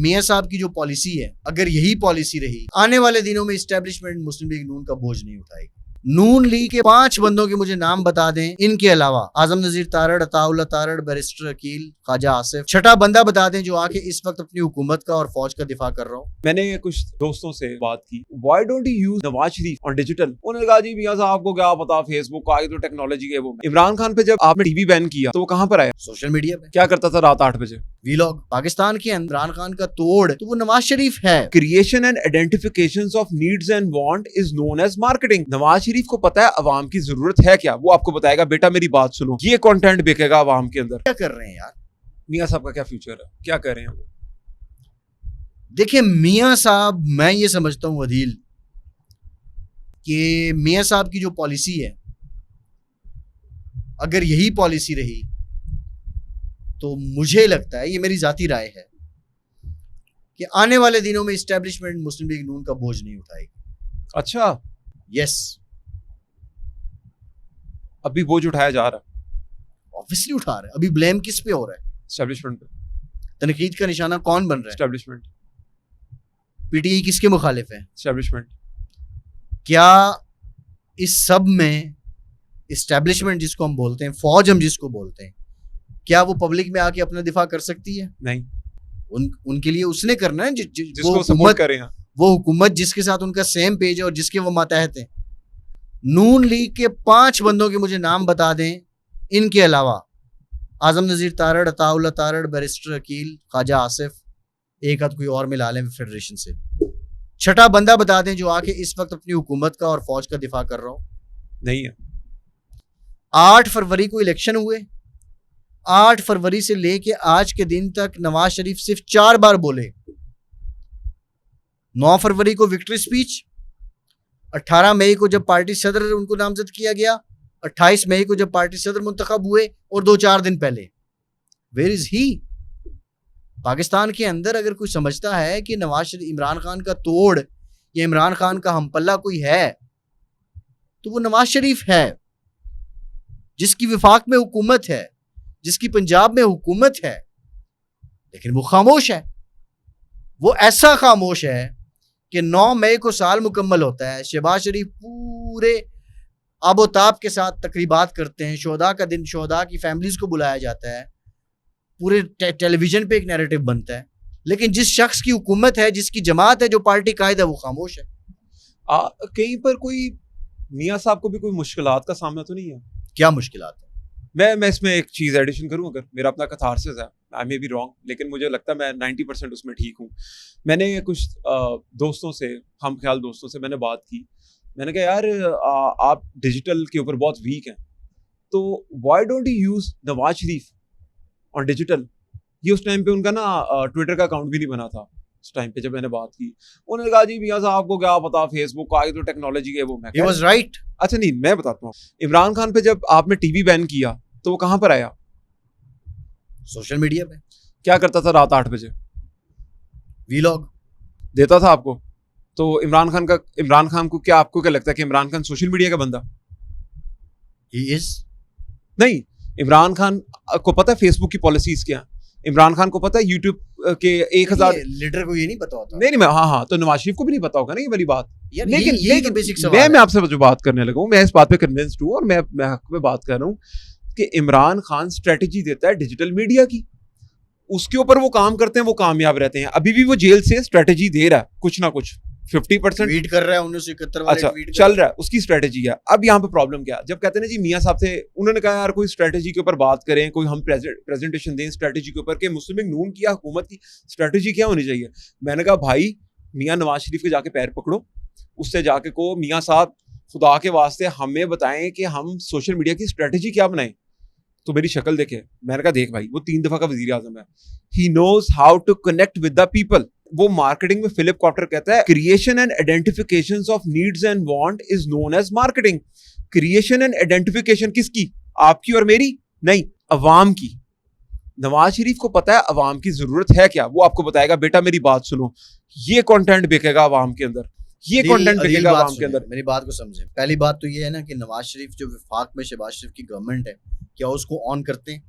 मियां साहब की जो पॉलिसी है, अगर यही पॉलिसी रही, आने वाले दिनों में इस्टेब्लिशमेंट मुस्लिम लीग नून का बोझ नहीं उठाएगी। नून लीग के 5 बंदों के मुझे नाम बता दें, इनके अलावा आजम नजीर तारड़, अताउल्लाह तारड़, बैरिस्टर अकील, ख्वाजा आसिफ, छठा बंदा बता दें जो आके इस वक्त अपनी हुकूमत का और फौज का दिफा कर रहा हो। मैंने कुछ दोस्तों से बात की, why don't you use Nawaz Sharif on digital. उन्होंने कहा जी मियां साहब को क्या पता, फेसबुक का आगे तो टेक्नोलॉजी के वो। इमरान खान पे जब आपने टीवी बैन किया तो वो कहां पर आया? सोशल मीडिया पे। क्या करता था रात 8 बजे? वीलॉग। पाकिस्तान के अंदर इमरान खान का तोड़ तो वो नवाज शरीफ है। Creation and identification of needs and want is known as marketing. Nawaz Sharif को पता है अवाम की जरूरत है क्या, वो आपको बताएगा बेटा मेरी बात सुनो, ये कंटेंट बिकेगा अवाम के अंदर। क्या कर रहे हैं यार मियां साहब का? क्या फ्यूचर है, क्या कर रहे हैं वो? देखिए मियां साहब, मैं ये समझता हूं वदील कि मियां साहब की जो पॉलिसी है, अगर यही पॉलिसी रही तो मुझे लगता है, ये मेरी जाती राय है, कि आने वाले दिनों में इस्टेब्लिशमेंट मुस्लिम लीग नून का बोझ नहीं उठाएगी। अच्छा, यस। अभी बोझ उठाया जा रहा है? ऑब्वियसली उठा रहे हैं। अभी ब्लेम किस पे हो रहा है? एस्टेब्लिशमेंट पे। तनकीद का निशाना कौन बन रहा है? एस्टेब्लिशमेंट। पीटीआई किसके मुखालिफ है? एस्टेब्लिशमेंट। क्या इस सब में इस्टेब्लिशमेंट जिसको हम बोलते हैं, फौज हम जिसको बोलते हैं, क्या वो पब्लिक में आके अपना दिफा कर सकती है? नहीं। उनके लिए उसने करना है जिसको सपोर्ट कर रहे हैं, वो हुकूमत जिसके साथ उनका सेम पेज है और जिसके वो मातहत हैं। नून लीग के 5 बंदों के मुझे नाम बता दें, इनके अलावा आजम नजीर तारड़, अताउल्लाह तारड़, बैरिस्टर अकील, ख्वाजा आसिफ, एक आध कोई और मिला लें फेडरेशन से। छठा बंदा बता दें जो आके इस वक्त अपनी हुकूमत का और फौज का दिफा कर रहा हो। नहीं है। 8 फरवरी को इलेक्शन हुए। 8 फरवरी से लेके आज के दिन तक नवाज शरीफ सिर्फ 4 बार बोले। 9 फरवरी को विक्ट्री स्पीच, 18 मई को जब पार्टी सदर उनको नामजद किया गया, 28 मई को जब पार्टी सदर मुंतखब हुए, और 2-4 दिन पहले। Where is he? पाकिस्तान के अंदर अगर कोई समझता है कि नवाज शरीफ, इमरान खान का तोड़ या इमरान खान का हमपल्ला कोई है, तो वो नवाज शरीफ है, जिसकी विफाक में हुकूमत है, जिसकी पंजाब में हुकूमत है, लेकिन वो खामोश है। वो ऐसा खामोश है कि 9 मई को साल मुकम्मल होता है, शहबाज शरीफ पूरे आबोताब के साथ तकरीबात करते हैं, शोहदा का दिन, शोहदा की फैमिलीज को बुलाया जाता है, पूरे टेलीविजन पे एक नैरेटिव बनता है, लेकिन जिस शख्स की हुकूमत है, जिसकी जमात है, जो पार्टी कायद है, वो खामोश है। कहीं पर कोई मियां साहब को भी कोई मुश्किलात का सामना तो नहीं है? क्या मुश्किलात है? मैं इसमें एक चीज़ एडिशन करूं, अगर मेरा अपना कथारसिस है, आई मे बी रॉन्ग, लेकिन मुझे लगता है मैं 90% उसमें ठीक हूँ। मैंने कुछ दोस्तों से, हम ख्याल दोस्तों से मैंने बात की। मैंने कहा यार आप डिजिटल के ऊपर बहुत वीक हैं, तो why don't you use Nawaz Sharif on digital. ये उस टाइम पे उनका ना ट्विटर का अकाउंट भी नहीं बना था उस टाइम पे जब मैंने बात की। उन्होंने कहा जी मियां साहब को क्या पता, फेसबुक का आगे तो टेक्नोलॉजी के वो। मैं He was right। अच्छा नहीं, मैं बताता हूँ, इमरान खान पे जब आपने टीवी बैन किया तो वो कहां पर आया? सोशल मीडिया पे। क्या करता था रात 8 बजे? वीलॉग देता था आपको। तो इमरान खान को क्या, आपको क्या लगता है कि इमरान खान सोशल मीडिया का बंदा? He is। नहीं, इमरान खान को पता है फेसबुक की पॉलिसीज क्या? इमरान खान को पता है यूट्यूब के 1000 लीडर को ये नहीं पता होता। नहीं, हाँ, तो नवाज शरीफ को भी नहीं पता होगा ना ये वाली बात। लेकिन ये बेसिक सवाल मैं आपसे जो बात करने लगा हूँ, मैं इस बात पे कन्विंस्ड हूँ और मैं हक में बात कर रहा हूँ कि इमरान खान स्ट्रेटेजी देता है डिजिटल मीडिया की, उसके ऊपर वो काम करते हैं, वो कामयाब रहते हैं। अभी भी वो जेल से स्ट्रेटेजी दे रहा है, कुछ ना कुछ 50% ट्वीट कर रहा है, 1971 वाले अच्छा ट्वीट चल रहा है, उसकी स्ट्रेटेजी है। अब यहाँ पे प्रॉब्लम क्या, जब कहते हैं ना जी मियां साहब से, उन्होंने कहा यार कोई स्ट्रेटेजी के ऊपर बात करें, कोई हम प्रेजेंटेशन दें स्ट्रेटेजी के ऊपर कि मुस्लिम लीग नून की हुकूमत की स्ट्रेटेजी क्या होनी चाहिए। मैंने कहा भाई मियां नवाज शरीफ के जाके पैर पकड़ो, उससे जाके को मियां साहब खुदा के वास्ते हमें बताएं कि हम सोशल मीडिया की स्ट्रेटेजी क्या बनाएं। तो मेरी शक्ल देखे, मैंने कहा देख भाई वो 3 दफा का वजीर आजम है, he knows how to connect with the people. वो मार्केटिंग में फिलिप कॉप्टर कहता है creation and identification of needs and want is known as marketing. Creation and identification किसकी? आपकी और मेरी नहीं, अवाम की। नवाज शरीफ को पता है अवाम की जरूरत है क्या, वो आपको बताएगा बेटा मेरी बात सुनो, ये कंटेंट बिकेगा अवाम के अंदर, ये कंटेंट बिकेगा अवाम के अंदर। मेरी बात को समझे। पहली बात तो ये है ना कि नवाज शरीफ जो विफाक में शहबाज शरीफ की गवर्नमेंट है, क्या उसको ऑन करते हैं?